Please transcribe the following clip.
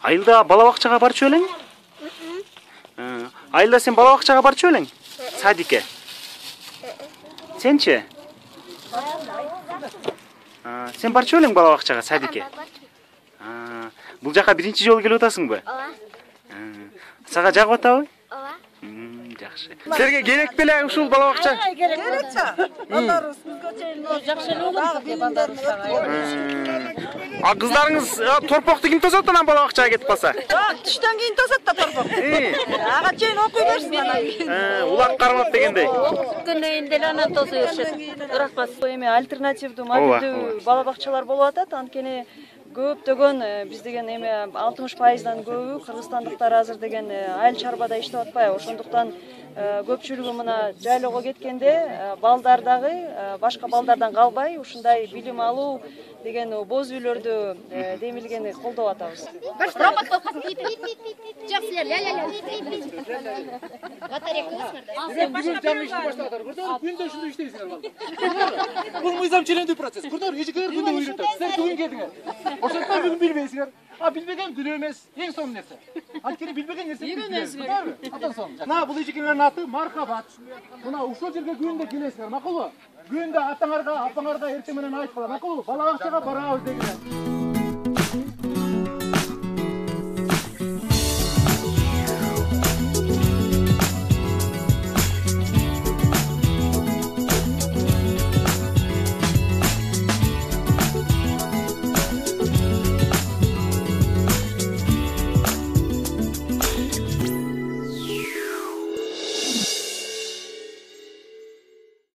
Айылда балабақшаға барчу элең? Айылда сен балабақшаға барчу элең? Садикке. Сенчи? Сен барчу элең балабақшаға, садикке? Бул жака биринчи жолу келип атасыңбы? Ооба. Сага жагып атабы? Ооба. Жакшы. Силерге керек беле ушул балабакча? Керек да. Балдарыбыз бизге чейин жакшы эле болот деп балдарыбыз. А кыздарыңыз торпокту ким тосот анан балабакчага кетип калса? Түштөн кийин тосот да торпокту. Ага чейин окуй берсин анан. Улак кармап дегендей. Күндөн кийин деле анан тосо беришет. Ыракпас. Эми альтернативдүү мобилдүү балабакчалар болуп атат. Анткени көптөгөн биз деген эми 60%дан көбү кыргызстандыктар азыр деген айыл чарбада иштеп атпайбы. Ошондуктан көпчүлүгү мына жайлоого кеткенде балдар дагы башка балдардан калбай ушундай билим алуу деген боз үйлөрдү демилгени колдоп атабыз. Жок силер, ля-ля-ля. Батарейка Бүгүн жаңы ишти баштадыңар. Көрдүңүз, күндө ушундай иштейсиңер балдар. Бул мыйзам чилендүү процесс. Көрдүңүр, эжекелер күндө үйрөтөт. Силер бүгүн келдиңер. Ошондуктан бүгүн билбейсиңер. Билбеген күнөө эмес, эң соң нерсе. Анткени билбеген нерсе үйрөнөсүңөр. Атан соң. Мына бул эжекелердин аты Мархабат. Мына ушул жерге күндө келесиңер, макулбу? Күндө атаңарга, апаңарга эртең менен айтып калам, макулбу? Балабакчага барабыз дегиле.